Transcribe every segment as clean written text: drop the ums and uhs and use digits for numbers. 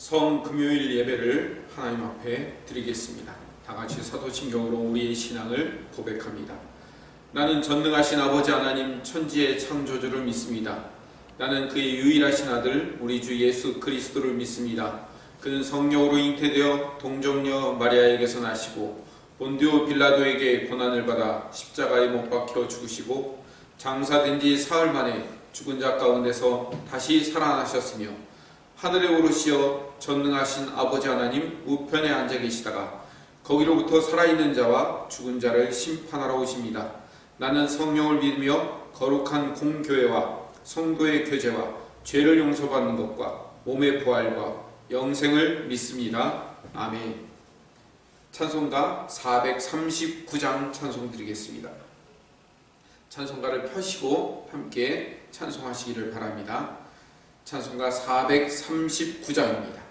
성금요일 예배를 하나님 앞에 드리겠습니다. 다같이 사도신경으로 우리의 신앙을 고백합니다. 나는 전능하신 아버지 하나님 천지의 창조주를 믿습니다. 나는 그의 유일하신 아들 우리 주 예수 그리스도를 믿습니다. 그는 성령으로 잉태되어 동정녀 마리아에게서 나시고 본디오 빌라도에게 고난을 받아 십자가에 못 박혀 죽으시고 장사된 지 사흘 만에 죽은 자 가운데서 다시 살아나셨으며 하늘에 오르시어 전능하신 아버지 하나님 우편에 앉아 계시다가 거기로부터 살아있는 자와 죽은 자를 심판하러 오십니다. 나는 성령을 믿으며 거룩한 공교회와 성도의 교제와 죄를 용서받는 것과 몸의 부활과 영생을 믿습니다. 아멘. 찬송가 439장 찬송 드리겠습니다. 찬송가를 펴시고 함께 찬송하시기를 바랍니다. 찬송가 439장입니다.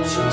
주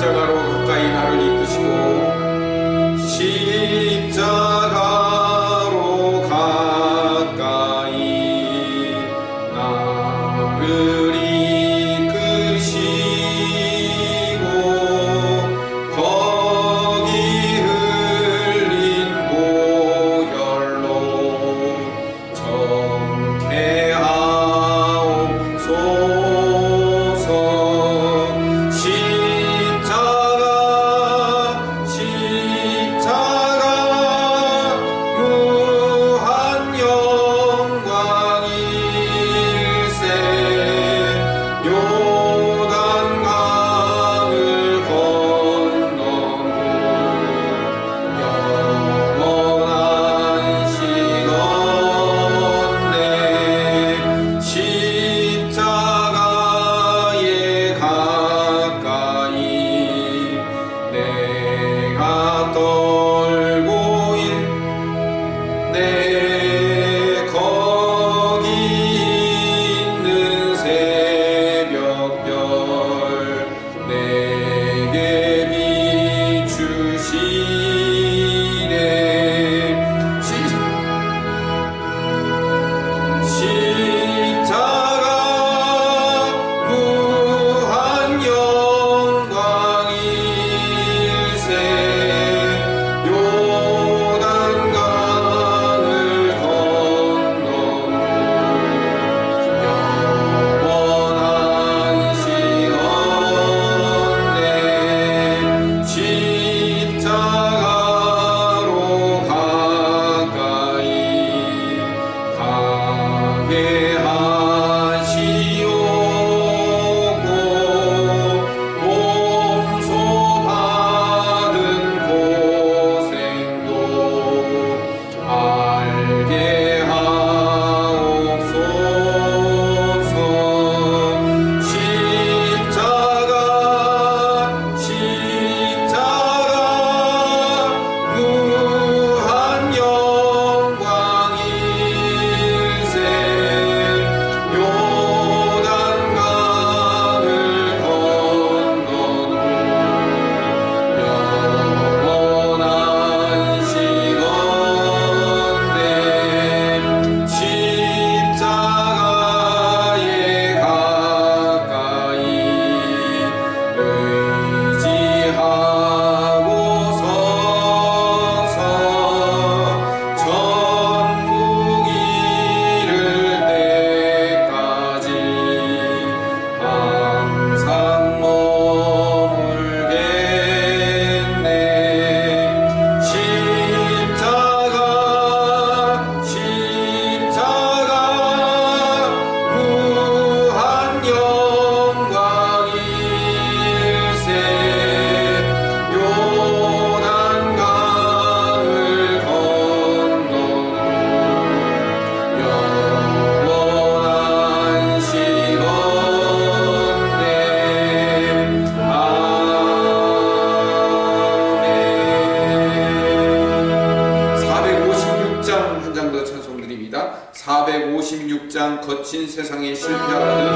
456장 거친 세상에 실패하는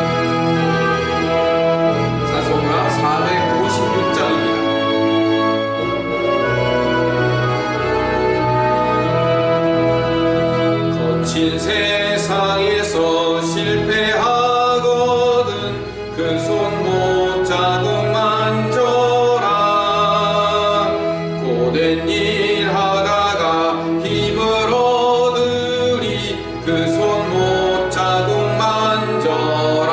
찬송가 456장입니다. 거친 세상에서 실패하거든 그 손 못 자국 만져라. 고된 일 하다가 힘을 얻으리 그 손 못 자국 만져라.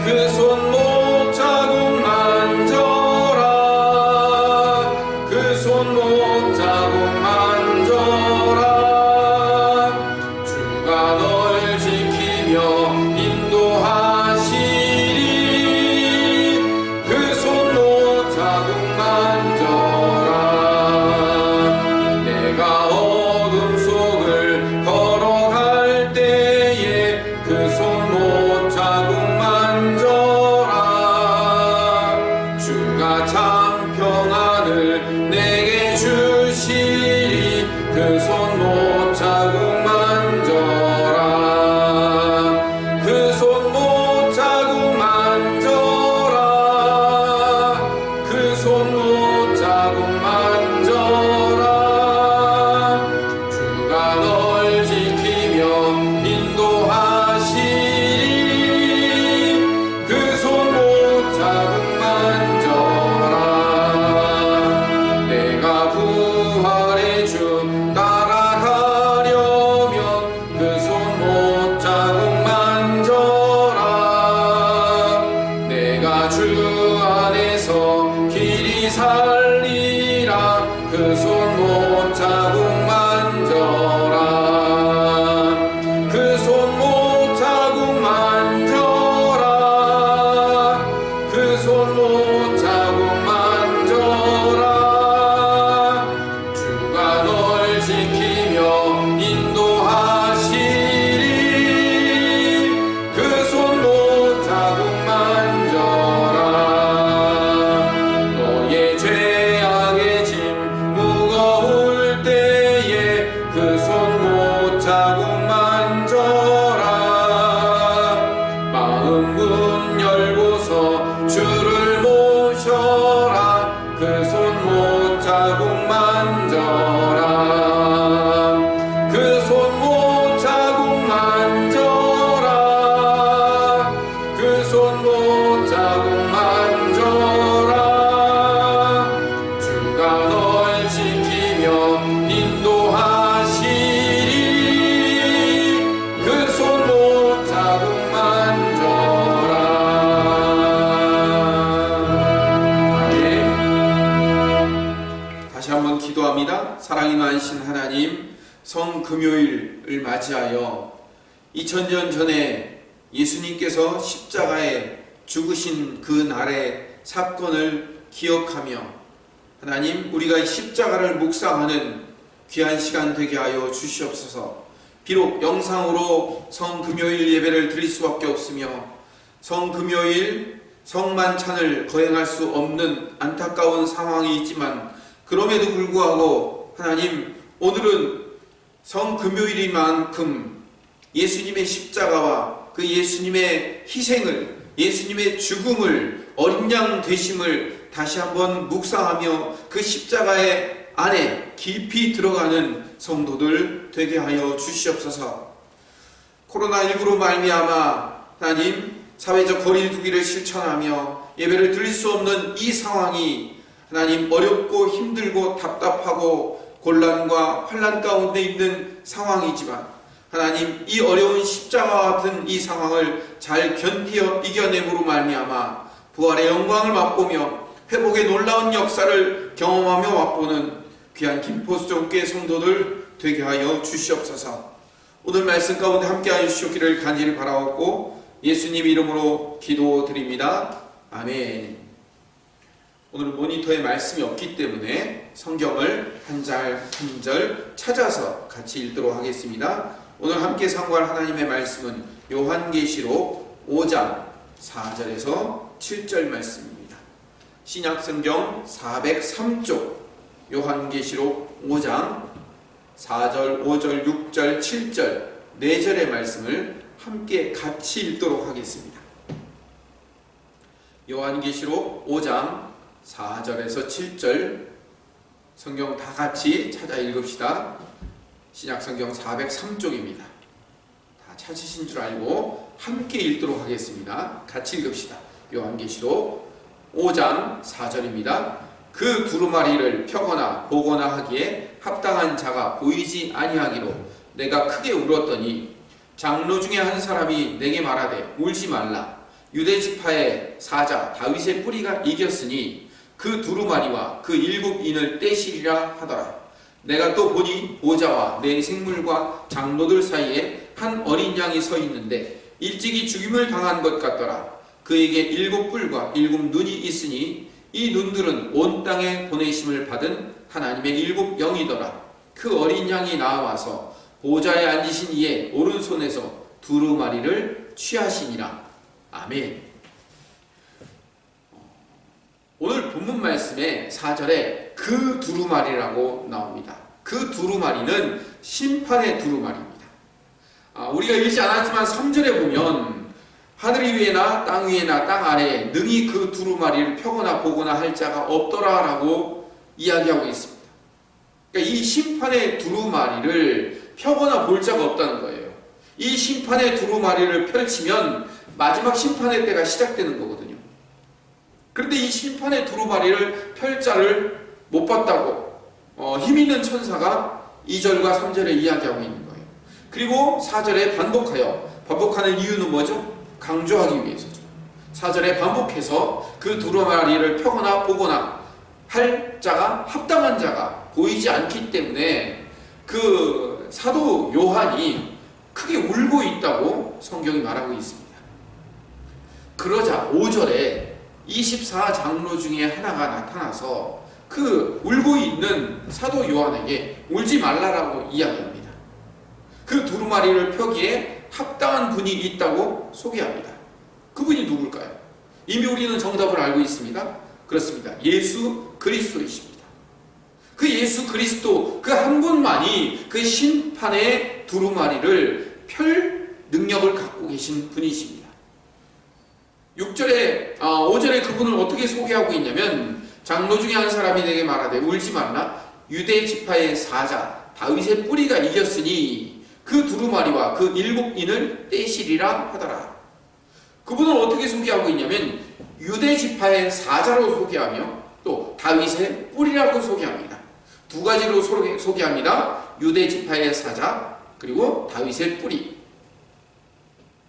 그 손 못 자국 만져라. 그 손 못 자국 만져라. 주가 널 지키며 인도하시리. 그 손 못 자국 만져라. 내가 어둠 속을 걸어갈 때에 그 손 못 자국 만져라. 주가 참 평안을 내게 주시리. 그 손 못 자국 만져라. 그 손 못 자국 만져라. 그 손 못 자국 만져라. 주가 널 지키며 인도하시리. 그 손 못 자국 만져라. 내가 부활의 주 따라가려면 그 손 못 자국 만져라. 내가 주 안에서 길이 살리라. 그 손 못 자국 만져라. 그 손 못 자국 만져라. 그 손 못 자국 만져라. 주가 널 지키며 인도하시리. 그 손 못 자국 만져라. 너의 죄악의 짐 무거울 때에 그 손 못 자국 만져라. 마음 문 열고서 주를 모셔라. 그 손 못 자국 만져라. 그 손 못 자국 만져라. 그 손 못 자국 만져라. 주가 널 지키며 인도하시리. 그 손 못 자국 만져라. 아멘. 다시 한번 기도합니다. 사랑이 많으신 하나님, 성금요일을 맞이하여 2000년 전에 예수님께서 십자가에 죽으신 그 날의 사건을 기억하며 하나님, 우리가 이 십자가를 묵상하는 귀한 시간 되게 하여 주시옵소서. 비록 영상으로 성금요일 예배를 드릴 수밖에 없으며 성금요일 성만찬을 거행할 수 없는 안타까운 상황이 있지만, 그럼에도 불구하고 하나님, 오늘은 성금요일인 만큼 예수님의 십자가와 그 예수님의 희생을, 예수님의 죽음을, 어린 양 되심을 다시 한번 묵상하며 그 십자가의 안에 깊이 들어가는 성도들 되게 하여 주시옵소서. 코로나19로 말미암아 하나님, 사회적 거리 두기를 실천하며 예배를 드릴 수 없는 이 상황이 하나님, 어렵고 힘들고 답답하고 곤란과 환난 가운데 있는 상황이지만 하나님, 이 어려운 십자가와 같은 이 상황을 잘 견디어 이겨냄으로 말미암아 부활의 영광을 맛보며 회복의 놀라운 역사를 경험하며 맛보는 귀한 김포수정교회 성도들 되게 하여 주시옵소서. 오늘 말씀 가운데 함께하여 주시기를 간절히 바라옵고 예수님 이름으로 기도드립니다. 아멘. 오늘 모니터에 말씀이 없기 때문에 성경을 한 절 한 절 찾아서 같이 읽도록 하겠습니다. 오늘 함께 상고할 하나님의 말씀은 요한계시록 5장 4절에서 7절 말씀입니다. 신약성경 403쪽 요한계시록 5장 4절, 5절, 6절, 7절, 4절의 말씀을 함께 같이 읽도록 하겠습니다. 요한계시록 5장 4절에서 7절 성경 다 같이 찾아 읽읍시다. 신약성경 403쪽입니다. 다 찾으신 줄 알고 함께 읽도록 하겠습니다. 같이 읽읍시다. 요한계시록 5장 4절입니다. 그 두루마리를 펴거나 보거나 하기에 합당한 자가 보이지 아니하기로 내가 크게 울었더니 장로 중에 한 사람이 내게 말하되 울지 말라. 유대 지파의 사자 다윗의 뿌리가 이겼으니 그 두루마리와 그 7인을 떼시리라 하더라. 내가 또 보니 보좌와 내 생물과 장로들 사이에 한 어린 양이 서 있는데 일찍이 죽임을 당한 것 같더라. 그에게 7뿔과 7눈이 있으니 이 눈들은 온 땅에 보내심을 받은 하나님의 7영이더라. 그 어린 양이 나와서 보좌에 앉으신 이의 오른손에서 두루마리를 취하시니라. 아멘. 오늘 본문 말씀에 4절에 그 두루마리라고 나옵니다. 그 두루마리는 심판의 두루마리입니다. 우리가 읽지 않았지만 3절에 보면 하늘 위에나 땅 위에나 땅 아래에 능히 그 두루마리를 펴거나 보거나 할 자가 없더라라고 이야기하고 있습니다. 그러니까 이 심판의 두루마리를 펴거나 볼 자가 없다는 거예요. 이 심판의 두루마리를 펼치면 마지막 심판의 때가 시작되는 거거든요. 그런데 이 심판의 두루마리를 펼 자를 못 봤다고 힘 있는 천사가 2절과 3절에 이야기하고 있는 거예요. 그리고 4절에 반복하는 이유는 뭐죠? 강조하기 위해서죠. 4절에 반복해서 그 두루마리를 펴거나 보거나 할 자가 합당한 자가 보이지 않기 때문에 그 사도 요한이 크게 울고 있다고 성경이 말하고 있습니다. 그러자 5절에 24장로 중에 하나가 나타나서 그 울고 있는 사도 요한에게 울지 말라라고 이야기합니다. 그 두루마리를 펴기에 합당한 분이 있다고 소개합니다. 그분이 누굴까요? 이미 우리는 정답을 알고 있습니다. 그렇습니다. 예수 그리스도이십니다. 그 예수 그리스도 그 한 분만이 그 심판의 두루마리를 펼 능력을 갖고 계신 분이십니다. 5절에 그분을 어떻게 소개하고 있냐면 장로 중에 한 사람이 내게 말하되 울지 말라. 유대 지파의 사자 다윗의 뿌리가 이겼으니 그 두루마리와 그 7인을 떼시리라 하더라. 그분을 어떻게 소개하고 있냐면 유대 지파의 사자로 소개하며 또 다윗의 뿌리라고 소개합니다. 두 가지로 소개합니다. 유대 지파의 사자 그리고 다윗의 뿌리.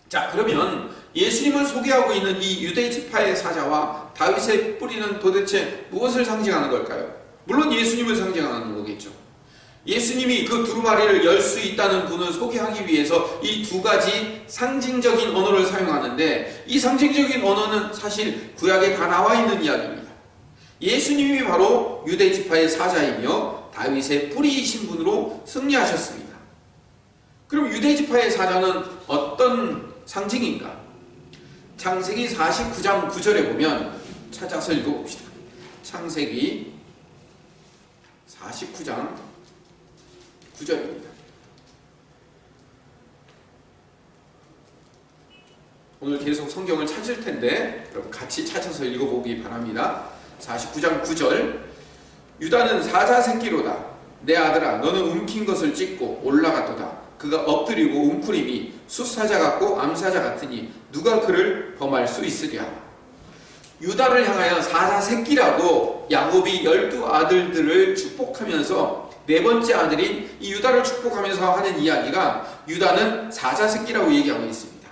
자, 그러면 예수님을 소개하고 있는 이 유대 지파의 사자와 다윗의 뿌리는 도대체 무엇을 상징하는 걸까요? 물론 예수님을 상징하는 거겠죠. 예수님이 그 두루마리를 열 수 있다는 분을 소개하기 위해서 이 두 가지 상징적인 언어를 사용하는데 이 상징적인 언어는 사실 구약에 다 나와 있는 이야기입니다. 예수님이 바로 유대 지파의 사자이며 다윗의 뿌리이신 분으로 승리하셨습니다. 그럼 유대 지파의 사자는 어떤 상징인가? 창세기 49장 9절에 보면 찾아서 읽어봅시다. 창세기 49장 9절입니다. 오늘 계속 성경을 찾을 텐데 여러분 같이 찾아서 읽어보기 바랍니다. 49장 9절 유다는 사자 새끼로다. 내 아들아 너는 움킨 것을 찢고 올라갔도다. 그가 엎드리고 웅크림이 숫사자 같고 암사자 같으니 누가 그를 범할 수 있으랴. 유다를 향하여 사자 새끼라고 야곱이 12아들들을 축복하면서 네 번째 아들인 이 유다를 축복하면서 하는 이야기가 유다는 사자 새끼라고 얘기하고 있습니다.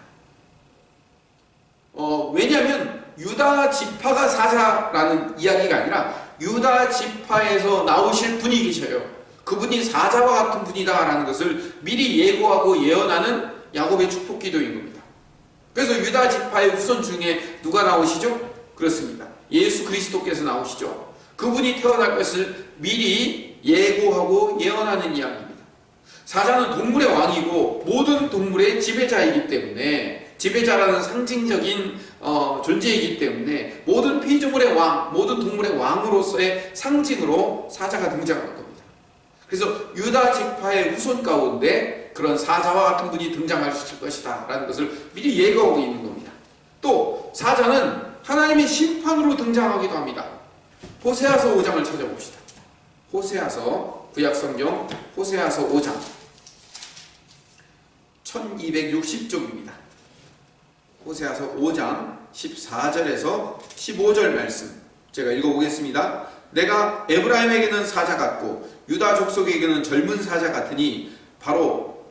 왜냐하면 유다 지파가 사자라는 이야기가 아니라 유다 지파에서 나오실 분이 계셔요. 그분이 사자와 같은 분이다라는 것을 미리 예고하고 예언하는 야곱의 축복 기도인 겁니다. 그래서 유다 지파의 후손 중에 누가 나오시죠? 그렇습니다. 예수 그리스도께서 나오시죠. 그분이 태어날 것을 미리 예고하고 예언하는 이야기입니다. 사자는 동물의 왕이고 모든 동물의 지배자이기 때문에 지배자라는 상징적인 존재이기 때문에 모든 피조물의 왕, 모든 동물의 왕으로서의 상징으로 사자가 등장할 겁니다. 그래서 유다 지파의 후손 가운데 그런 사자와 같은 분이 등장하실 것이다 라는 것을 미리 예고하고 있는 겁니다. 또 사자는 하나님의 심판으로 등장하기도 합니다. 호세아서 5장을 찾아봅시다. 호세아서, 구약성경 호세아서 5장 1260쪽입니다. 호세아서 5장 14절에서 15절 말씀 제가 읽어보겠습니다. 내가 에브라임에게는 사자 같고 유다 족속에게는 젊은 사자 같으니 바로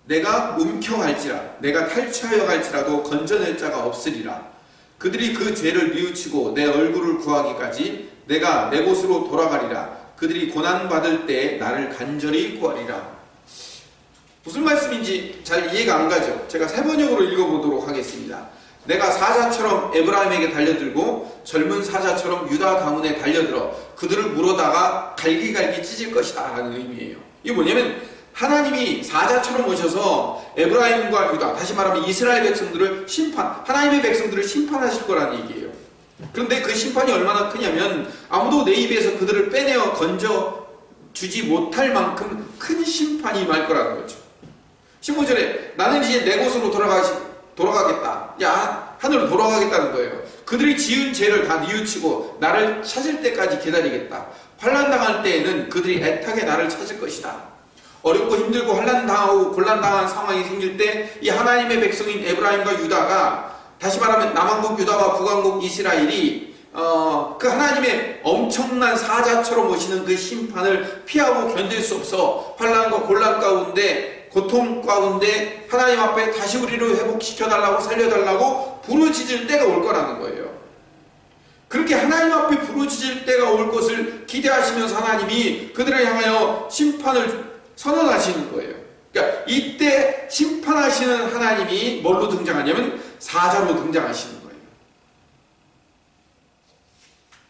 내가 움켜갈지라 내가 탈취하여 갈지라도 건져낼 자가 없으리라. 그들이 그 죄를 뉘우치고 내 얼굴을 구하기까지 내가 내 곳으로 돌아가리라. 그들이 고난받을 때 나를 간절히 구하리라. 무슨 말씀인지 잘 이해가 안 가죠? 제가 세 번역으로 읽어보도록 하겠습니다. 내가 사자처럼 에브라임에게 달려들고 젊은 사자처럼 유다 가문에 달려들어 그들을 물어다가 갈기갈기 찢을 것이다 라는 의미예요. 이게 뭐냐면 하나님이 사자처럼 오셔서 에브라임과 유다, 다시 말하면 이스라엘 백성들을 하나님의 백성들을 심판하실 거라는 얘기예요. 그런데 그 심판이 얼마나 크냐면 아무도 내 입에서 그들을 빼내어 건져 주지 못할 만큼 큰 심판이 임할 거라는 거죠. 15절에 나는 이제 내 곳으로 돌아가겠다. 야, 하늘로 돌아가겠다는 거예요. 그들이 지은 죄를 다 뉘우치고 나를 찾을 때까지 기다리겠다. 환난당할 때에는 그들이 애타게 나를 찾을 것이다. 어렵고 힘들고 환난당하고 곤란당한 상황이 생길 때 이 하나님의 백성인 에브라임과 유다가, 다시 말하면 남왕국 유다와 북왕국 이스라엘이 그 하나님의 엄청난 사자처럼 오시는 그 심판을 피하고 견딜 수 없어 환난과 곤란 가운데, 고통 가운데 하나님 앞에 다시 우리를 회복시켜달라고 살려달라고 부르짖을 때가 올 거라는 거예요. 그렇게 하나님 앞에 부르짖을 때가 올 것을 기대하시면서 하나님이 그들을 향하여 심판을 선언하시는 거예요. 그러니까 이때 심판하시는 하나님이 뭘로 등장하냐면 사자로 등장하시는 거예요.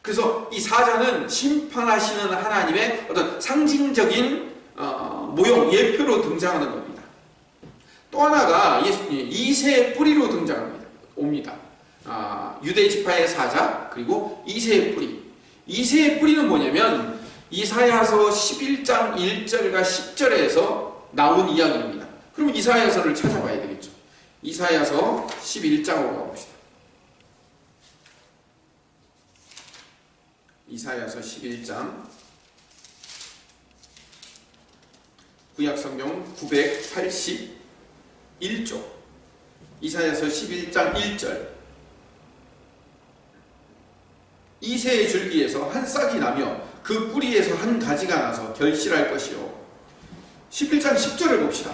그래서 이 사자는 심판하시는 하나님의 어떤 상징적인 모형, 예표로 등장하는 겁니다. 또 하나가 이새의 뿌리로 옵니다. 유대 지파의 사자, 그리고 이새의 뿌리. 이새의 뿌리는 뭐냐면 이사야서 11장 1절과 10절에서 나온 이야기입니다. 그럼 이사야서를 찾아봐야 되겠죠. 이사야서 11장으로 가봅시다. 이사야서 11장, 구약성경 981쪽, 이사야서 11장 1절. 이새의 줄기에서 한 싹이 나며 그 뿌리에서 한 가지가 나서 결실할 것이요. 11장 10절을 봅시다.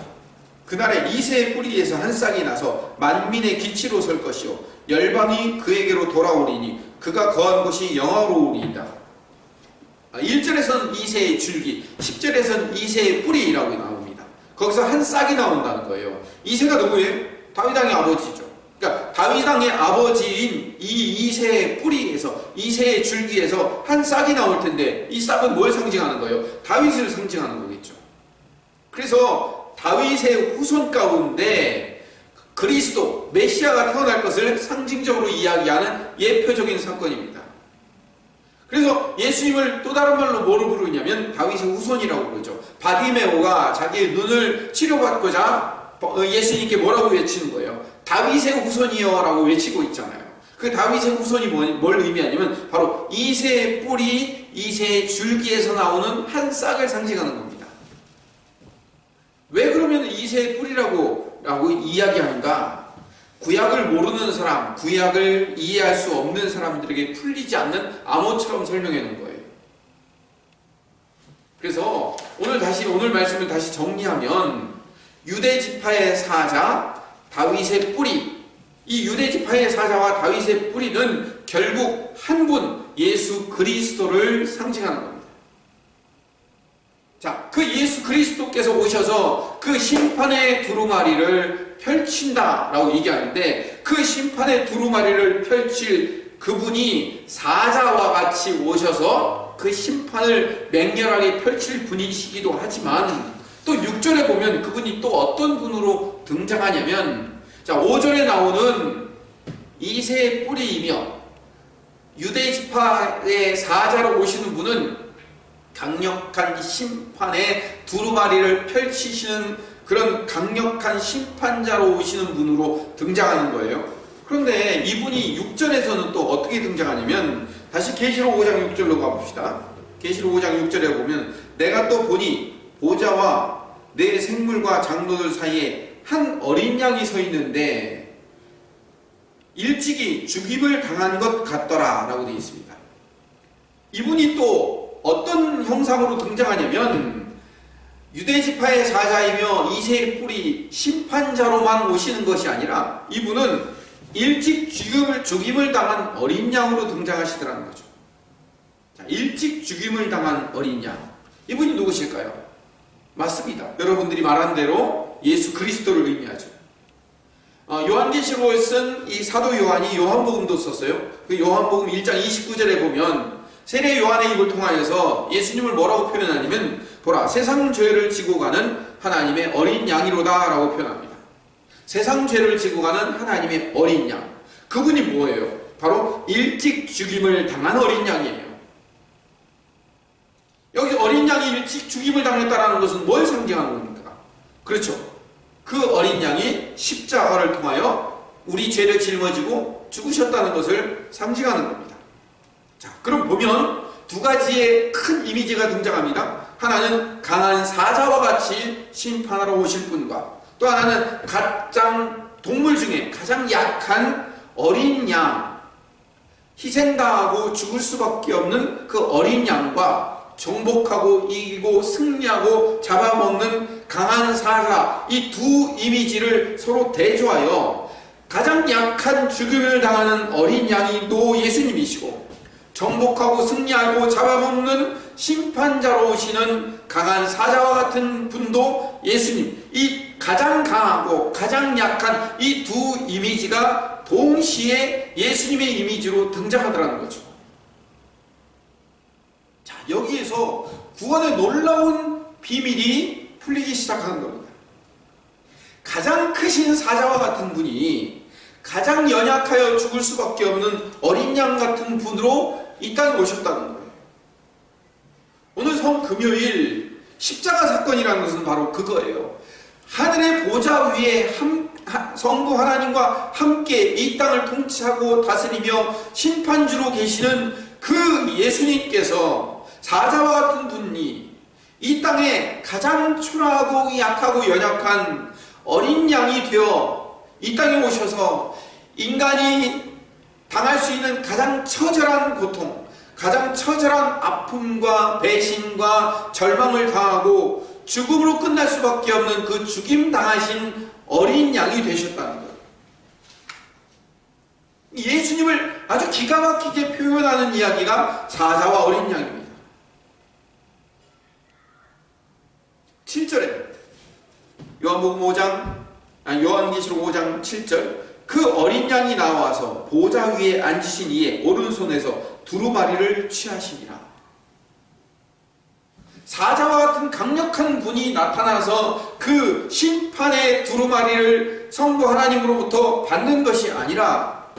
그날에 이새의 뿌리에서 한 싹이 나서 만민의 기치로 설 것이요. 열방이 그에게로 돌아오리니 그가 거한 곳이 영화로우리이다. 1절에서는 이새의 줄기, 10절에서는 이새의 뿌리라고 나옵니다. 거기서 한 싹이 나온다는 거예요. 이새가 누구예요? 다윗 왕의 아버지죠. 그러니까 다윗 왕의 아버지인 이 이새의 뿌리에서, 이새의 줄기에서 한 싹이 나올 텐데, 이 싹은 뭘 상징하는 거예요? 다윗을 상징하는 거겠죠. 그래서 다윗의 후손 가운데 그리스도, 메시아가 태어날 것을 상징적으로 이야기하는 예표적인 사건입니다. 그래서 예수님을 또 다른 말로 뭐로 부르냐면 다윗의 후손이라고 부르죠. 바디메오가 자기의 눈을 치료받고자 예수님께 뭐라고 외치는 거예요? 다윗의 후손이여 라고 외치고 있잖아요. 그 다윗의 후손이 뭘 의미하냐면 바로 이새의 뿌리, 이새의 줄기에서 나오는 한 싹을 상징하는 겁니다. 왜 그러면 이새의 뿌리라고 이야기하는가? 구약을 모르는 사람, 구약을 이해할 수 없는 사람들에게 풀리지 않는 암호처럼 설명해 놓은 거예요. 그래서 오늘 말씀을 다시 정리하면 유대 지파의 사자, 다윗의 뿌리, 이 유대 지파의 사자와 다윗의 뿌리는 결국 한 분, 예수 그리스도를 상징하는 겁니다. 자, 그 예수 그리스도께서 오셔서 그 심판의 두루마리를 펼친다라고 얘기하는데, 그 심판의 두루마리를 펼칠 그분이 사자와 같이 오셔서 그 심판을 맹렬하게 펼칠 분이시기도 하지만, 또 6절에 보면 그분이 또 어떤 분으로 등장하냐면, 자, 5절에 나오는 이새의 뿌리이며 유대 지파의 사자로 오시는 분은 강력한 심판의 두루마리를 펼치시는 그런 강력한 심판자로 오시는 분으로 등장하는 거예요. 그런데 이분이 6절에서는 또 어떻게 등장하냐면, 다시 계시록 5장 6절로 가봅시다. 계시록 5장 6절에 보면, 내가 또 보니 보좌와 내 생물과 장로들 사이에 한 어린 양이 서 있는데 일찍이 죽임을 당한 것 같더라 라고 되어 있습니다. 이분이 또 어떤 형상으로 등장하냐면, 유대지파의 사자이며 이새의 뿔이 심판자로만 오시는 것이 아니라 이분은 일찍 죽임을 당한 어린 양으로 등장하시더라는 거죠. 자, 일찍 죽임을 당한 어린 양, 이분이 누구실까요? 맞습니다. 여러분들이 말한 대로 예수 그리스도를 의미하죠. 요한계시록을 쓴 이 사도 요한이 요한복음도 썼어요. 그 요한복음 1장 29절에 보면 세례 요한의 입을 통하여서 예수님을 뭐라고 표현하냐면, 보라 세상 죄를 지고 가는 하나님의 어린 양이로다 라고 표현합니다. 세상 죄를 지고 가는 하나님의 어린 양, 그분이 뭐예요? 바로 일찍 죽임을 당한 어린 양이에요. 여기서 어린 양이 일찍 죽임을 당했다는 것은 뭘 상징하는 겁니까? 그렇죠. 그 어린 양이 십자가를 통하여 우리 죄를 짊어지고 죽으셨다는 것을 상징하는 겁니다. 자, 그럼 보면 두 가지의 큰 이미지가 등장합니다. 하나는 강한 사자와 같이 심판하러 오실 분과, 또 하나는 가장 동물 중에 가장 약한 어린 양, 희생당하고 죽을 수밖에 없는 그 어린 양과 정복하고 이기고 승리하고 잡아먹는 강한 사자, 이 두 이미지를 서로 대조하여 가장 약한 죽음을 당하는 어린 양이 또 예수님이시고, 정복하고 승리하고 잡아먹는 심판자로 오시는 강한 사자와 같은 분도 예수님, 이 가장 강하고 가장 약한 이 두 이미지가 동시에 예수님의 이미지로 등장하더라는 거죠. 자, 여기에서 구원의 놀라운 비밀이 풀리기 시작하는 겁니다. 가장 크신 사자와 같은 분이 가장 연약하여 죽을 수밖에 없는 어린 양 같은 분으로 이 땅에 오셨다는 거예요. 오늘 성금요일 십자가 사건이라는 것은 바로 그거예요. 하늘의 보좌 위에 성부 하나님과 함께 이 땅을 통치하고 다스리며 심판주로 계시는 그 예수님께서 사자와 같은 분이 이 땅에 가장 초라하고 약하고 연약한 어린 양이 되어 이 땅에 오셔서 인간이 당할 수 있는 가장 처절한 고통, 가장 처절한 아픔과 배신과 절망을 당하고 죽음으로 끝날 수밖에 없는 그 죽임 당하신 어린 양이 되셨다는 거예요. 예수님을 아주 기가 막히게 표현하는 이야기가 사자와 어린 양입니다. 7절에 요한계시록 5장 7절, 그 어린 양이 나와서 보좌 위에 앉으신 이의 오른손에서 두루마리를 취하시니라. 사자와 같은 강력한 분이 나타나서 그 심판의 두루마리를 성부 하나님으로부터 받는 것이 아니라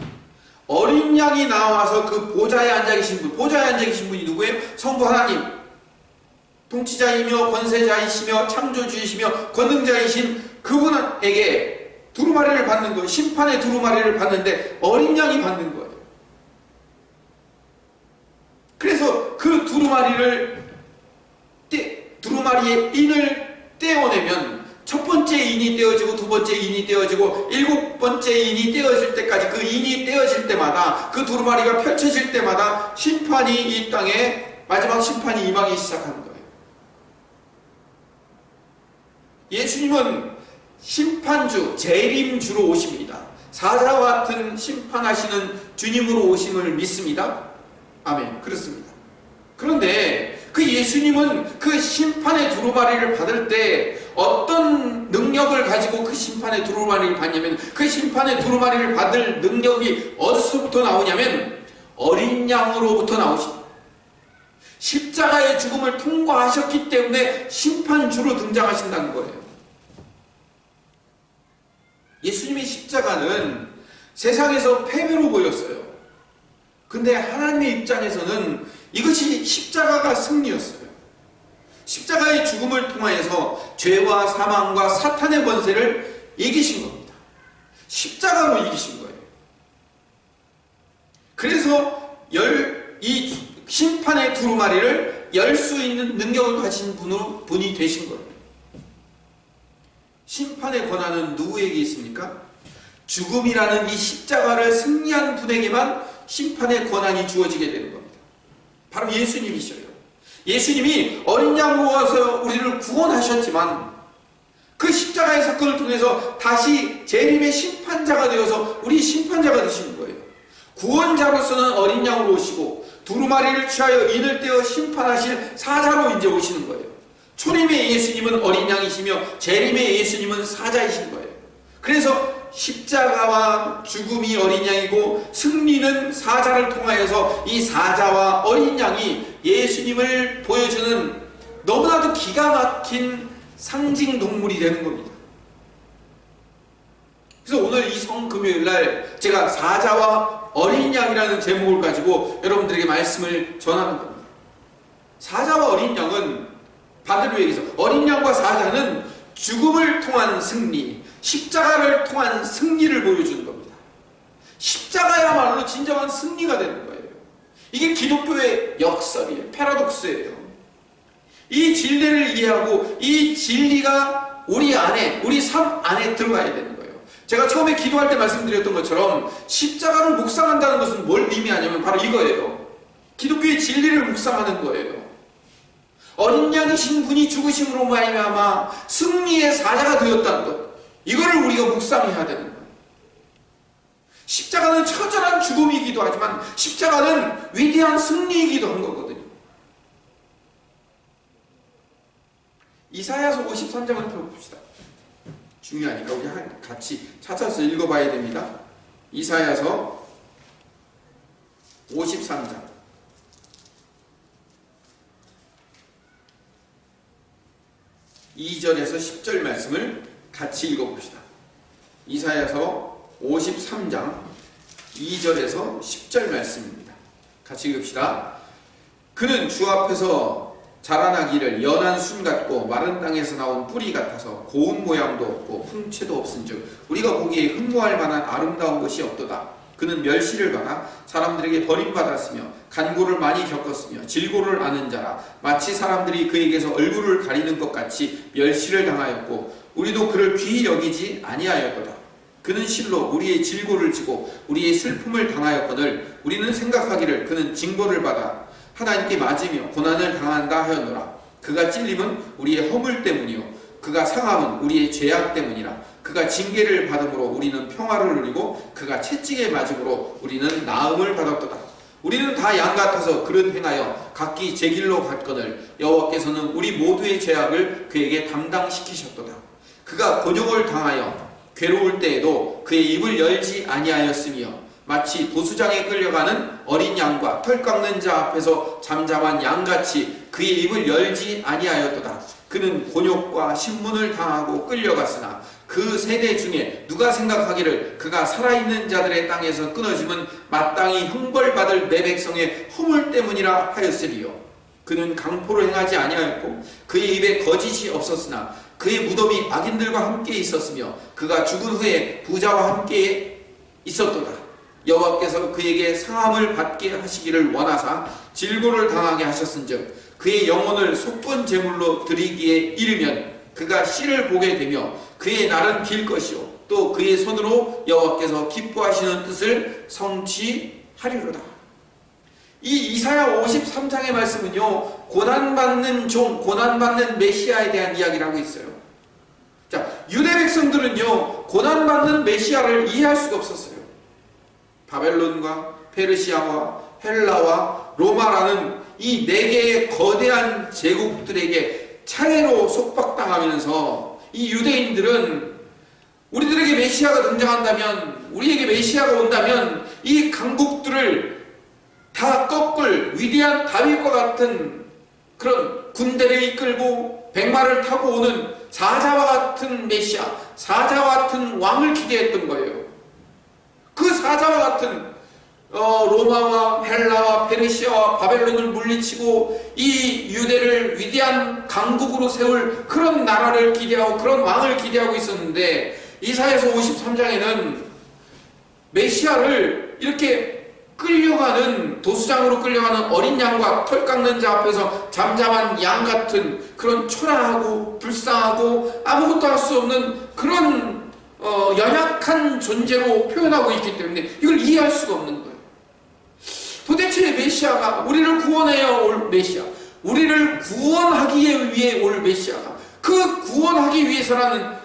어린 양이 나와서 그 보좌에 앉아 계신 분, 보좌에 앉아 계신 분이 누구예요? 성부 하나님, 통치자이며 권세자이시며 창조주이시며 권능자이신 그분에게 두루마리를 받는 거예요. 심판의 두루마리를 받는데 어린 양이 받는 거예요. 그래서 그 두루마리의 인을 떼어내면 첫 번째 인이 떼어지고 두 번째 인이 떼어지고 일곱 번째 인이 떼어질 때까지, 그 인이 떼어질 때마다, 그 두루마리가 펼쳐질 때마다 심판이 이 땅에, 마지막 심판이 임하기 시작하는 거예요. 예수님은 심판주, 재림주로 오십니다. 사자와 같은 심판하시는 주님으로 오심을 믿습니다. 아멘. 그렇습니다. 그런데 그 예수님은 그 심판의 두루마리를 받을 때 어떤 능력을 가지고 그 심판의 두루마리를 받냐면, 그 심판의 두루마리를 받을 능력이 어디서부터 나오냐면 어린 양으로부터 나오십니다. 십자가의 죽음을 통과하셨기 때문에 심판주로 등장하신다는 거예요. 예수님의 십자가는 세상에서 패배로 보였어요. 근데 하나님의 입장에서는 이것이 십자가가 승리였어요. 십자가의 죽음을 통하여서 죄와 사망과 사탄의 권세를 이기신 겁니다. 십자가로 이기신 거예요. 그래서 이 심판의 두루마리를 열 수 있는 능력을 가진 분이 되신 거예요. 심판의 권한은 누구에게 있습니까? 죽음이라는 이 십자가를 승리한 분에게만 심판의 권한이 주어지게 되는 겁니다. 바로 예수님이셔요. 예수님이 어린 양으로 와서 우리를 구원하셨지만 그 십자가의 사건을 통해서 다시 재림의 심판자가 되어서 우리 심판자가 되시는 거예요. 구원자로서는 어린 양으로 오시고 두루마리를 취하여 인을 떼어 심판하실 사자로 이제 오시는 거예요. 초림의 예수님은 어린 양이시며 재림의 예수님은 사자이신 거예요. 그래서 십자가와 죽음이 어린 양이고 승리는 사자를 통하여서 이 사자와 어린 양이 예수님을 보여주는 너무나도 기가 막힌 상징 동물이 되는 겁니다. 그래서 오늘 이 성금요일날 제가 사자와 어린 양이라는 제목을 가지고 여러분들에게 말씀을 전하는 겁니다. 사자와 어린 양은 반대로 얘기해서 어린 양과 사자는 죽음을 통한 승리, 십자가를 통한 승리를 보여주는 겁니다. 십자가야말로 진정한 승리가 되는 거예요. 이게 기독교의 역설이에요. 패러독스예요. 이 진리를 이해하고 이 진리가 우리 안에, 우리 삶 안에 들어가야 되는 거예요. 제가 처음에 기도할 때 말씀드렸던 것처럼 십자가를 묵상한다는 것은 뭘 의미하냐면 바로 이거예요. 기독교의 진리를 묵상하는 거예요. 어린 양이신 분이 죽으심으로 말미암아 승리의 사자가 되었다는 것, 이거를 우리가 묵상해야 되는 거예요. 십자가는 처절한 죽음이기도 하지만 십자가는 위대한 승리이기도 한 거거든요. 이사야서 53장을 펴봅시다. 중요하니까 우리 같이 찾아서 읽어봐야 됩니다. 이사야서 53장 2절에서 10절 말씀을 같이 읽어봅시다. 이사야서 53장 2절에서 10절 말씀입니다. 같이 읽읍시다. 그는 주 앞에서 자라나기를 연한 순 같고 마른 땅에서 나온 뿌리 같아서 고운 모양도 없고 풍채도 없은즉 우리가 보기에 흠모할 만한 아름다운 것이 없도다. 그는 멸시를 받아 사람들에게 버림받았으며 간고를 많이 겪었으며 질고를 아는 자라 마치 사람들이 그에게서 얼굴을 가리는 것 같이 멸시를 당하였고 우리도 그를 귀히 여기지 아니하였도다. 그는 실로 우리의 질고를 지고 우리의 슬픔을 당하였거늘 우리는 생각하기를 그는 징벌을 받아 하나님께 맞으며 고난을 당한다 하였노라. 그가 찔림은 우리의 허물 때문이요 그가 상함은 우리의 죄악 때문이라. 그가 징계를 받음으로 우리는 평화를 누리고 그가 채찍에 맞음으로 우리는 나음을 받았도다. 우리는 다 양 같아서 그릇 행하여 각기 제 길로 갔거늘 여호와께서는 우리 모두의 죄악을 그에게 담당시키셨도다. 그가 곤욕을 당하여 괴로울 때에도 그의 입을 열지 아니하였으며 마치 도수장에 끌려가는 어린 양과 털 깎는 자 앞에서 잠잠한 양같이 그의 입을 열지 아니하였도다. 그는 곤욕과 신문을 당하고 끌려갔으나 그 세대 중에 누가 생각하기를 그가 살아있는 자들의 땅에서 끊어짐은 마땅히 형벌받을 내 백성의 허물 때문이라 하였으리요. 그는 강포를 행하지 아니하였고 그의 입에 거짓이 없었으나 그의 무덤이 악인들과 함께 있었으며 그가 죽은 후에 부자와 함께 있었도다. 여호와께서 그에게 상함을 받게 하시기를 원하사 질고를 당하게 하셨은즉 그의 영혼을 속건 제물로 드리기에 이르면 그가 씨를 보게 되며 그의 날은 길 것이요 또 그의 손으로 여호와께서 기뻐하시는 뜻을 성취하리로다. 이 이사야 53장의 말씀은요 고난받는 종, 고난받는 메시아에 대한 이야기를 하고 있어요. 자, 유대 백성들은요 고난받는 메시아를 이해할 수가 없었어요. 바벨론과 페르시아와 헬라와 로마라는 이 네 개의 거대한 제국들에게 차례로 속박당하면서 이 유대인들은 우리들에게 메시아가 등장한다면, 우리에게 메시아가 온다면 이 강국들을 다 꺾을 위대한 다윗과 같은 그런 군대를 이끌고 백마를 타고 오는 사자와 같은 메시아, 사자와 같은 왕을 기대했던 거예요. 그 사자와 같은 로마와 헬라와 페르시아와 바벨론을 물리치고 이 유대를 위대한 강국으로 세울 그런 나라를 기대하고 그런 왕을 기대하고 있었는데, 이사야서 53장에는 메시아를 이렇게 끌려가는, 도수장으로 끌려가는 어린 양과 털 깎는 자 앞에서 잠잠한 양 같은 그런 초라하고 불쌍하고 아무것도 할 수 없는 그런 연약한 존재로 표현하고 있기 때문에 이걸 이해할 수가 없는 거예요. 도대체 메시아가, 우리를 구원하여 올 메시아, 우리를 구원하기 위해 올 메시아가, 그 구원하기 위해서라는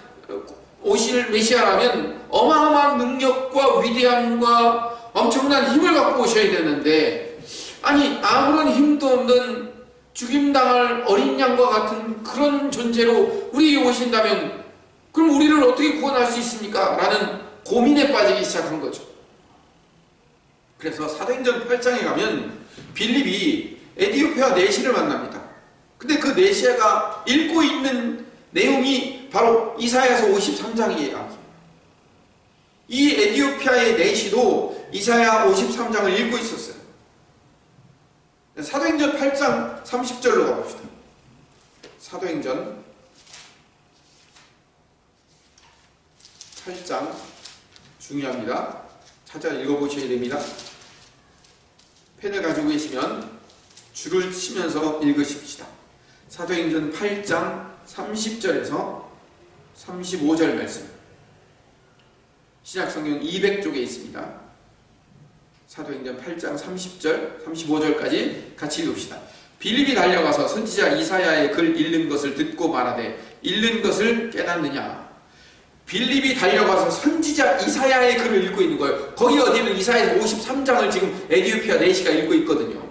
오실 메시아라면 어마어마한 능력과 위대함과 엄청난 힘을 갖고 오셔야 되는데, 아니 아무런 힘도 없는 죽임당할 어린 양과 같은 그런 존재로 우리에게 오신다면 그럼 우리를 어떻게 구원할 수 있습니까? 라는 고민에 빠지기 시작한 거죠. 그래서 사도행전 8장에 가면 빌립이 에디오피아 내시를 만납니다. 근데 그 내시가 읽고 있는 내용이 바로 이사야서 53장이에요. 이 에디오피아의 내시도 이사야 53장을 읽고 있었어요. 사도행전 8장 30절로 가봅시다. 사도행전 8장 중요합니다. 찾아 읽어보셔야 됩니다. 펜을 가지고 계시면 줄을 치면서 읽으십시다. 사도행전 8장 30절에서 35절 말씀, 신약성경 200쪽에 있습니다. 사도행전 8장 30절, 35절까지 같이 읽읍시다. 빌립이 달려가서 선지자 이사야의 글 읽는 것을 듣고 말하되 읽는 것을 깨닫느냐. 빌립이 달려가서 선지자 이사야의 글을 읽고 있는 거예요. 거기 어디는 이사야 53장을 지금 에디오피아 내시가 읽고 있거든요.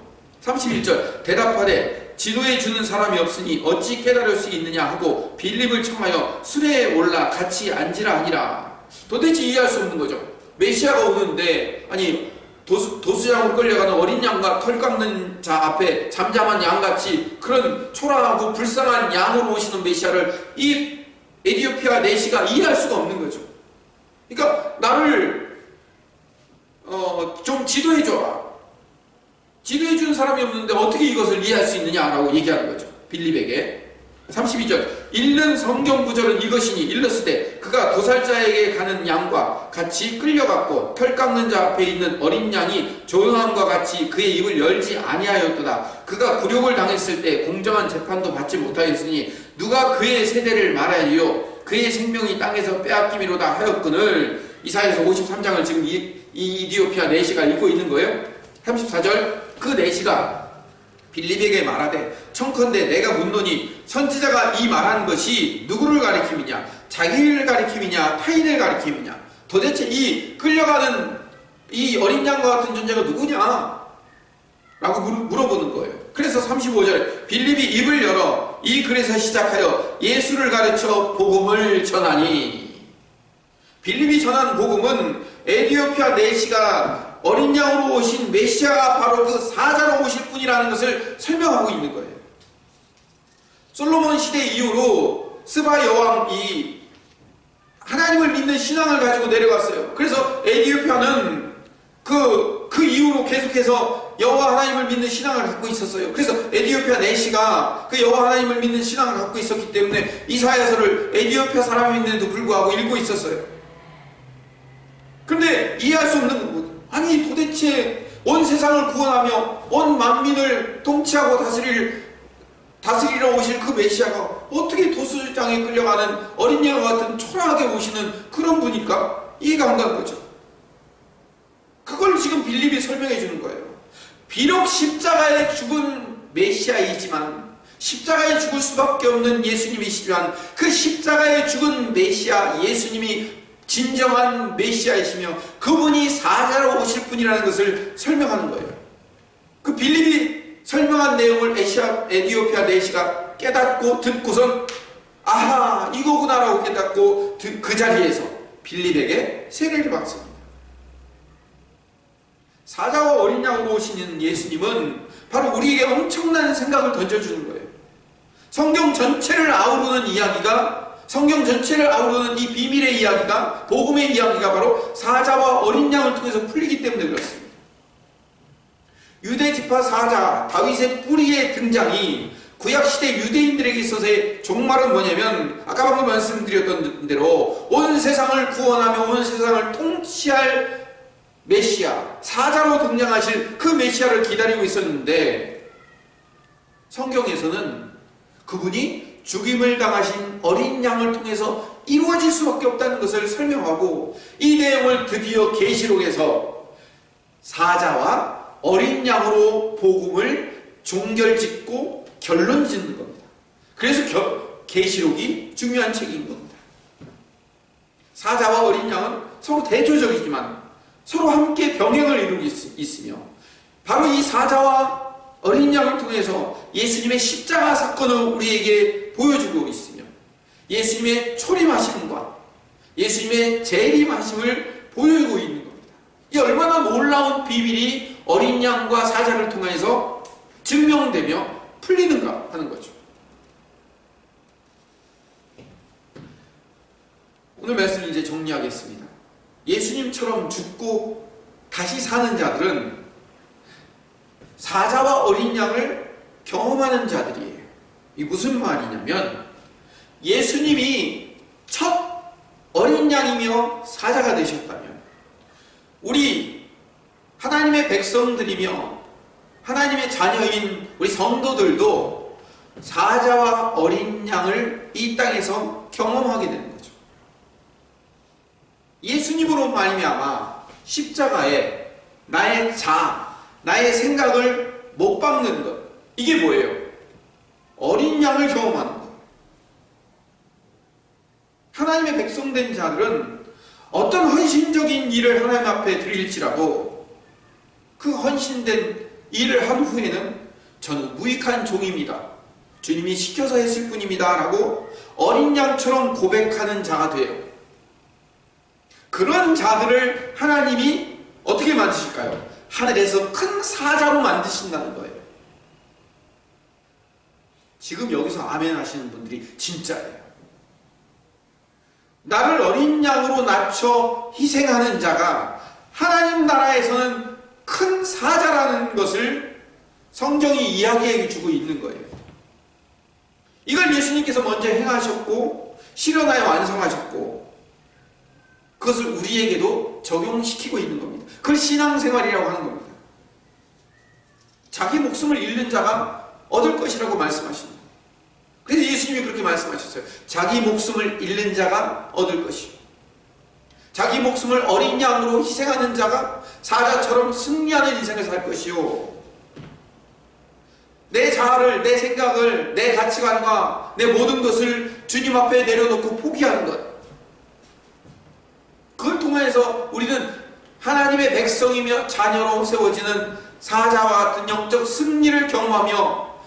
31절, 대답하되 지도해 주는 사람이 없으니 어찌 깨달을 수 있느냐 하고 빌립을 청하여 수레에 올라 같이 앉으라 하니라. 도대체 이해할 수 없는 거죠. 메시아가 오는데, 아니 도수장으로 끌려가는 어린 양과 털 깎는 자 앞에 잠잠한 양같이 그런 초라하고 불쌍한 양으로 오시는 메시아를 이 에디오피아 내시가 이해할 수가 없는 거죠. 그러니까 나를 좀 지도해줘라. 지도해주는 사람이 없는데 어떻게 이것을 이해할 수 있느냐라고 얘기하는 거죠. 빌립에게. 32절, 읽는 성경 구절은 이것이니 일렀으되 그가 도살자에게 가는 양과 같이 끌려갔고 털 깎는 자 앞에 있는 어린 양이 조용함과 같이 그의 입을 열지 아니하였도다. 그가 굴욕을 당했을 때 공정한 재판도 받지 못하였으니 누가 그의 세대를 말하리요. 그의 생명이 땅에서 빼앗기미로다 하였거늘. 이사야서 53장을 지금 이 이디오피아 내시가 읽고 있는 거예요. 34절, 그 내시가 빌립에게 말하되 청컨대 내가 묻노니 선지자가 이 말한 것이 누구를 가리킴이냐, 자기를 가리킴이냐, 타인을 가리킴이냐. 도대체 이 끌려가는 이 어린 양과 같은 존재가 누구냐? 라고 물어보는 거예요. 그래서 35절에 빌립이 입을 열어 이 글에서 시작하여 예수를 가르쳐 복음을 전하니. 빌립이 전한 복음은 에디오피아 내시가 어린 양으로 오신 메시아가 바로 그 사자로 오실 분이라는 것을 설명하고 있는 거예요. 솔로몬 시대 이후로 스바 여왕이 하나님을 믿는 신앙을 가지고 내려갔어요. 그래서 에디오피아는 그 이후로 계속해서 여호와 하나님을 믿는 신앙을 갖고 있었어요. 그래서 에디오피아 내시가 그 여호와 하나님을 믿는 신앙을 갖고 있었기 때문에 이사야서를 에디오피아 사람인데도 불구하고 읽고 있었어요. 그런데 이해할 수 없는 거거든요. 아니 도대체 온 세상을 구원하며 온 만민을 통치하고 다스리러 오실 그 메시아가 어떻게 도수장에 끌려가는 어린 양과 같은 초라하게 오시는 그런 분일까? 이해가 안 가는 거죠. 그걸 지금 빌립이 설명해 주는 거예요. 비록 십자가에 죽은 메시아이지만, 십자가에 죽을 수밖에 없는 예수님이시지만, 그 십자가에 죽은 메시아 예수님이 진정한 메시아이시며 그분이 사자로 오실 분이라는 것을 설명하는 거예요. 그 빌립이 설명한 내용을 에디오피아 내시가 깨닫고 듣고선 아하 이거구나라고 깨닫고 그 자리에서 빌립에게 세례를 받습니다. 사자와 어린 양으로 오시는 예수님은 바로 우리에게 엄청난 생각을 던져주는 거예요. 성경 전체를 아우르는 이야기가, 성경 전체를 아우르는 이 비밀의 이야기가, 복음의 이야기가 바로 사자와 어린 양을 통해서 풀리기 때문에 그렇습니다. 유대 지파 사자 다윗의 뿌리의 등장이 구약시대 유대인들에게 있어서의 종말은 뭐냐면 아까 방금 말씀드렸던 대로 온 세상을 구원하며 온 세상을 통치할 메시아, 사자로 등장하실 그 메시아를 기다리고 있었는데 성경에서는 그분이 죽임을 당하신 어린 양을 통해서 이루어질 수밖에 없다는 것을 설명하고 이 내용을 드디어 계시록에서 사자와 어린 양으로 복음을 종결짓고 결론 짓는 겁니다. 그래서 계시록이 중요한 책인 겁니다. 사자와 어린 양은 서로 대조적이지만 서로 함께 병행을 이루고 있으며 바로 이 사자와 어린 양을 통해서 예수님의 십자가 사건을 우리에게 보여주고 있으며 예수님의 초림하심과 예수님의 재림하심을 보여주고 있는 겁니다. 이 얼마나 놀라운 비밀이 어린 양과 사자를 통해서 증명되며 풀리는가 하는 거죠. 오늘 말씀을 이제 정리하겠습니다. 예수님처럼 죽고 다시 사는 자들은 사자와 어린 양을 경험하는 자들이에요. 이게 무슨 말이냐면 예수님이 첫 어린 양이며 사자가 되셨다면 우리 하나님의 백성들이며 하나님의 자녀인 우리 성도들도 사자와 어린 양을 이 땅에서 경험하게 되는 거죠. 예수님으로 말미암아 십자가에 나의 생각을 못 박는 것, 이게 뭐예요? 어린 양을 경험하는 것. 하나님의 백성된 자들은 어떤 헌신적인 일을 하나님 앞에 드릴지라도 그 헌신된 일을 한 후에는 저는 무익한 종입니다. 주님이 시켜서 했을 뿐입니다. 라고 어린 양처럼 고백하는 자가 돼요. 그런 자들을 하나님이 어떻게 만드실까요? 하늘에서 큰 사자로 만드신다는 거예요. 지금 여기서 아멘 하시는 분들이 진짜예요. 나를 어린 양으로 낮춰 희생하는 자가 하나님 나라에서는 큰 사자라는 것을 성경이 이야기해 주고 있는 거예요. 이걸 예수님께서 먼저 행하셨고 실현하여 완성하셨고 그것을 우리에게도 적용시키고 있는 겁니다. 그걸 신앙생활이라고 하는 겁니다. 자기 목숨을 잃는 자가 얻을 것이라고 말씀하십니다. 그래서 예수님이 그렇게 말씀하셨어요. 자기 목숨을 잃는 자가 얻을 것이요. 자기 목숨을 어린 양으로 희생하는 자가 사자처럼 승리하는 인생을 살 것이요. 내 자아를, 내 생각을, 내 가치관과 내 모든 것을 주님 앞에 내려놓고 포기하는 것. 그걸 통해서 우리는 하나님의 백성이며 자녀로 세워지는 사자와 같은 영적 승리를 경험하며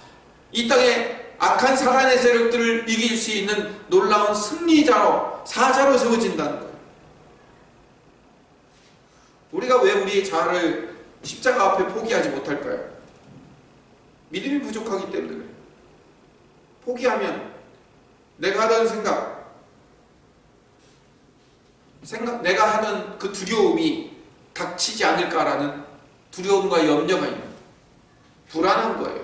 이 땅에 악한 사단의 세력들을 이길 수 있는 놀라운 승리자로, 사자로 세워진다는 거예요. 우리가 왜 우리의 자아를 십자가 앞에 포기하지 못할까요? 믿음이 부족하기 때문에 그래요. 포기하면 내가 하던 생각, 내가 하는 그 두려움이 닥치지 않을까라는 두려움과 염려가 있는 거예요. 불안한 거예요.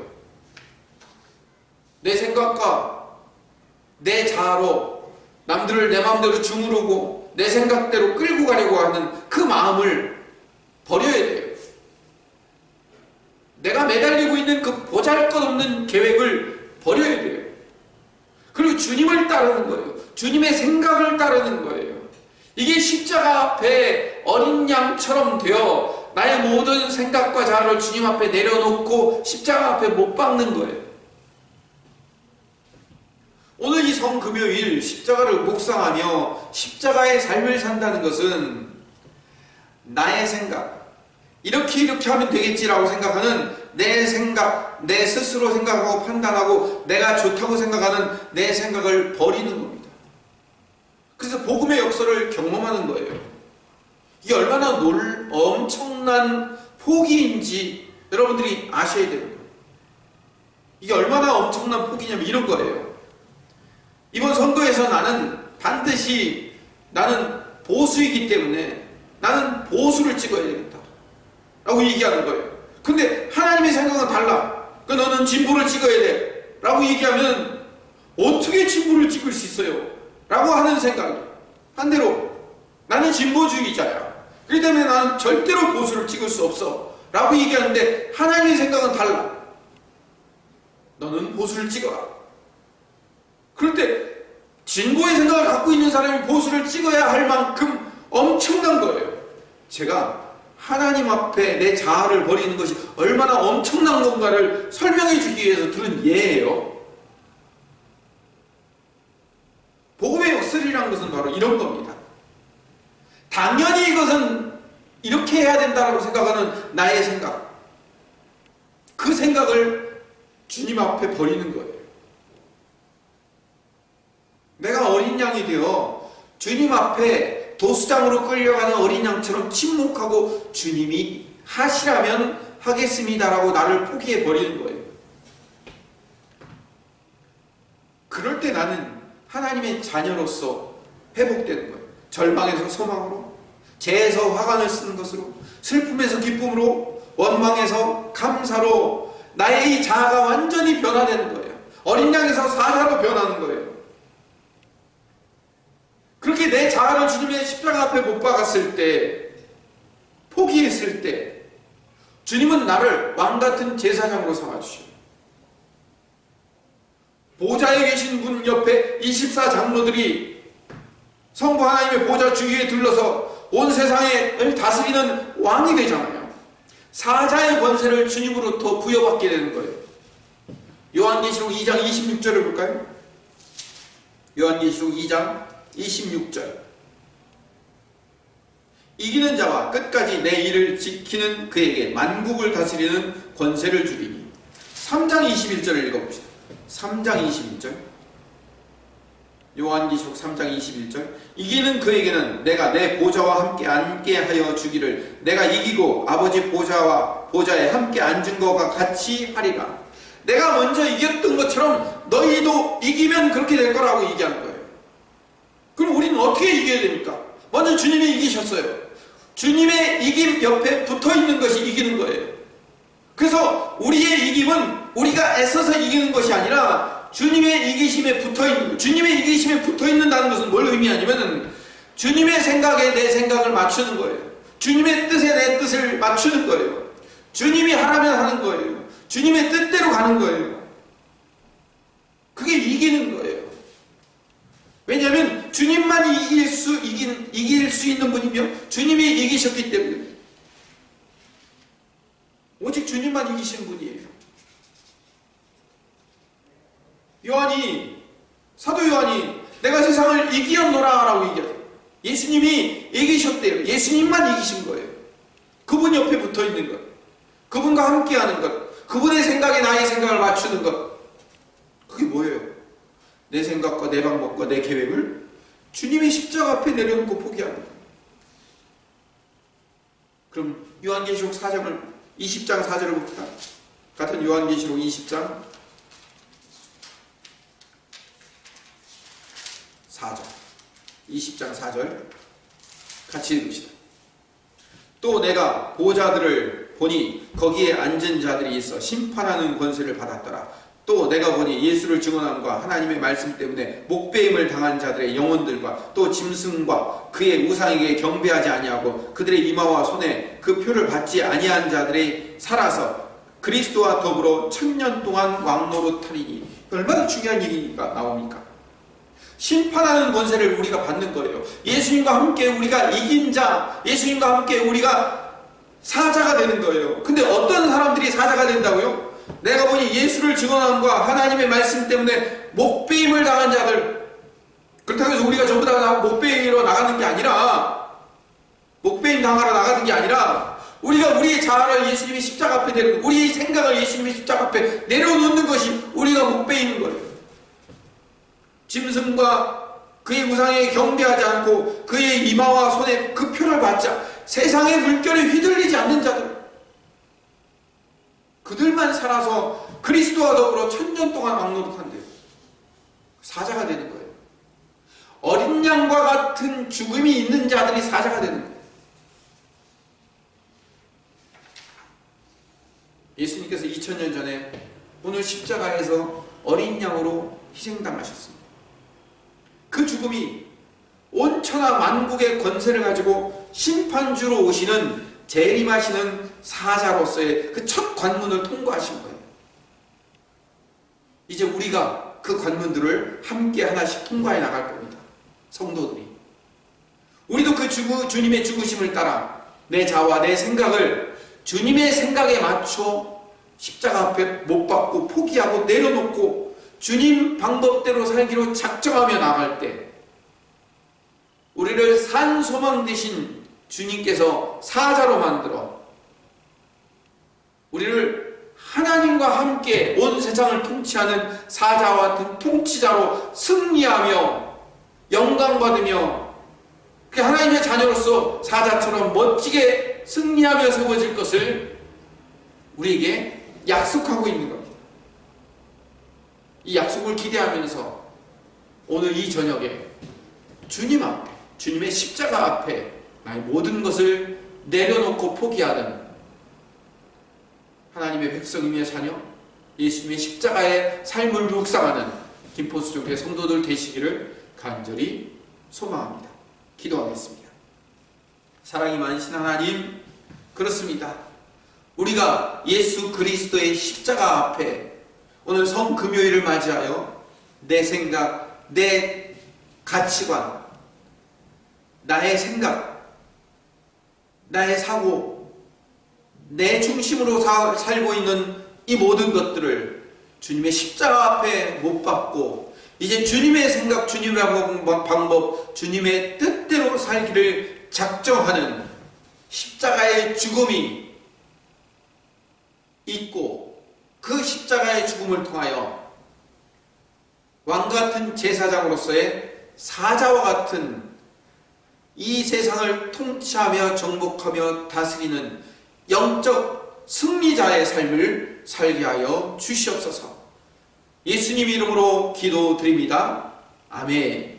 내 생각과 내 자아로 남들을 내 마음대로 주무르고 내 생각대로 끌고 가려고 하는 그 마음을 버려야 돼요. 내가 매달리고 있는 그 보잘것없는 계획을 버려야 돼요. 그리고 주님을 따르는 거예요. 주님의 생각을 따르는 거예요. 이게 십자가 앞에 어린 양처럼 되어 나의 모든 생각과 자아를 주님 앞에 내려놓고 십자가 앞에 못 박는 거예요. 오늘 이 성금요일 십자가를 묵상하며 십자가의 삶을 산다는 것은 나의 생각, 이렇게 하면 되겠지라고 생각하는 내 생각, 내 스스로 생각하고 판단하고 내가 좋다고 생각하는 내 생각을 버리는 겁니다. 그래서 복음의 역사를 경험하는 거예요. 이게 얼마나 엄청난 포기인지 여러분들이 아셔야 되는 거예요. 이게 얼마나 엄청난 포기냐면 이런 거예요. 이번 선거에서 나는 반드시 나는 보수이기 때문에 나는 보수를 찍어야 되겠다 라고 얘기하는 거예요. 근데 하나님의 생각은 달라. 너는 진보를 찍어야 돼 라고 얘기하면 어떻게 진보를 찍을 수 있어요? 라고 하는 생각이, 반대로 나는 진보주의자야, 그렇기 때문에 나는 절대로 보수를 찍을 수 없어 라고 얘기하는데, 하나님의 생각은 달라. 너는 보수를 찍어라. 그럴 때 진보의 생각을 갖고 있는 사람이 보수를 찍어야 할 만큼 엄청난 거예요. 제가 하나님 앞에 내 자아를 버리는 것이 얼마나 엄청난 건가를 설명해 주기 위해서 들은 예예요. 복음의 역설이라는 것은 바로 이런 겁니다. 당연히 이것은 이렇게 해야 된다고 생각하는 나의 생각, 그 생각을 주님 앞에 버리는 거예요. 내가 어린 양이 되어 주님 앞에 도수장으로 끌려가는 어린 양처럼 침묵하고 주님이 하시라면 하겠습니다라고 나를 포기해 버리는 거예요. 그럴 때 나는 하나님의 자녀로서 회복되는 거예요. 절망에서 소망으로, 재에서 화관을 쓰는 것으로, 슬픔에서 기쁨으로, 원망에서 감사로 나의 이 자아가 완전히 변화되는 거예요. 어린 양에서 사자로 변하는 거예요. 그렇게 내 자아를 주님의 십자가 앞에 못 박았을 때, 포기했을 때, 주님은 나를 왕같은 제사장으로 삼아주셔요. 보좌에 계신 분 옆에 24장로들이 성부 하나님의 보좌 주위에 둘러서 온 세상을 다스리는 왕이 되잖아요. 사자의 권세를 주님으로부터 부여받게 되는 거예요. 요한계시록 2장 26절을 볼까요? 요한계시록 2장 26절. 이기는 자와 끝까지 내 일을 지키는 그에게 만국을 다스리는 권세를 주리니. 3장 21절을 읽어봅시다. 3장 21절. 요한계시록 3장 21절. 이기는 그에게는 내가 내 보좌와 함께 앉게 하여 주기를, 내가 이기고 아버지 보좌에 함께 앉은 것과 같이 하리라. 내가 먼저 이겼던 것처럼 너희도 이기면 그렇게 될 거라고 얘기하는 거예요. 그럼 우리는 어떻게 이겨야 됩니까? 먼저 주님이 이기셨어요. 주님의 이김 옆에 붙어있는 것이 이기는 거예요. 그래서 우리의 이김은 우리가 애써서 이기는 것이 아니라 주님의 이기심에 붙어있는 거예요. 주님의 이기심에 붙어있는다는 것은 뭘 의미하냐면 주님의 생각에 내 생각을 맞추는 거예요. 주님의 뜻에 내 뜻을 맞추는 거예요. 주님이 하라면 하는 거예요. 주님의 뜻대로 가는 거예요. 그게 이기는 거예요. 왜냐하면 주님만 이길 수 있는 분이며 주님이 이기셨기 때문에, 오직 주님만 이기신 분이에요. 사도 요한이 내가 세상을 이기었노라 라고 얘기하죠. 예수님이 이기셨대요. 예수님만 이기신 거예요. 그분 옆에 붙어 있는 것, 그분과 함께 하는 것, 그분의 생각에 나의 생각을 맞추는 것, 그게 뭐예요? 내 생각과 내 방법과 내 계획을 주님의 십자가 앞에 내려놓고 포기하는 거예요. 그럼 요한계시록 20장 4절을 봅시다. 같은 요한계시록 20장 4절. 20장 4절 같이 읽읍시다. 또 내가 보좌들을 보니 거기에 앉은 자들이 있어 심판하는 권세를 받았더라. 또 내가 보니 예수를 증언함과 하나님의 말씀 때문에 목배임을 당한 자들의 영혼들과 또 짐승과 그의 우상에게 경배하지 아니하고 그들의 이마와 손에 그 표를 받지 아니한 자들이 살아서 그리스도와 더불어 1000년 동안 왕노릇하리니. 얼마나 중요한 얘기가 나옵니까? 심판하는 권세를 우리가 받는 거예요. 예수님과 함께 우리가 이긴 자, 예수님과 함께 우리가 사자가 되는 거예요. 근데 어떤 사람들이 사자가 된다고요? 내가 보니 예수를 증언함과 하나님의 말씀 때문에 목배임을 당한 자들. 그렇다고 해서 우리가 전부 다 목배임으로 나가는 게 아니라, 목배임 당하러 나가는 게 아니라, 우리가 우리의 자아를 예수님의 십자가 앞에 내려놓고 우리의 생각을 예수님의 십자가 앞에 내려놓는 것이 우리가 목배이는 거예요. 짐승과 그의 우상에 경배하지 않고 그의 이마와 손에 그 표를 받자 세상의 물결에 휘둘리지 않는 자들, 그들만 살아서 그리스도와 더불어 1000년 동안 왕노릇한대요. 사자가 되는 거예요. 어린 양과 같은 죽음이 있는 자들이 사자가 되는 거예요. 예수님께서 2000년 전에 오늘 십자가에서 어린 양으로 희생당하셨습니다. 그 죽음이 온 천하 만국의 권세를 가지고 심판주로 오시는 재림하시는 사자로서의 그 첫 관문을 통과하신 거예요. 이제 우리가 그 관문들을 함께 하나씩 통과해 나갈 겁니다. 성도들이. 우리도 그 주님의 죽으심을 따라 내 자와 내 생각을 주님의 생각에 맞춰 십자가 앞에 못 박고 포기하고 내려놓고 주님 방법대로 살기로 작정하며 나갈 때 우리를 산 소망 되신 주님께서 사자로 만들어 우리를 하나님과 함께 온 세상을 통치하는 사자와 같은 통치자로 승리하며 영광받으며 그 하나님의 자녀로서 사자처럼 멋지게 승리하며 세워질 것을 우리에게 약속하고 있는 겁니다. 이 약속을 기대하면서 오늘 이 저녁에 주님 앞에, 주님의 십자가 앞에 나의 모든 것을 내려놓고 포기하는 하나님의 백성이며 자녀, 예수님의 십자가의 삶을 묵상하는 김포수종교회 성도들 되시기를 간절히 소망합니다. 기도하겠습니다. 사랑이 많으신 하나님, 그렇습니다. 우리가 예수 그리스도의 십자가 앞에 오늘 성금요일을 맞이하여 내 생각, 내 가치관, 나의 생각, 나의 사고, 내 중심으로 살고 있는 이 모든 것들을 주님의 십자가 앞에 못 박고 이제 주님의 생각, 주님의 방법, 주님의 뜻대로 살기를 작정하는 십자가의 죽음이 있고 그 십자가의 죽음을 통하여 왕같은 제사장으로서의 사자와 같은 이 세상을 통치하며 정복하며 다스리는 영적 승리자의 삶을 살게 하여 주시옵소서. 예수님 이름으로 기도드립니다. 아멘.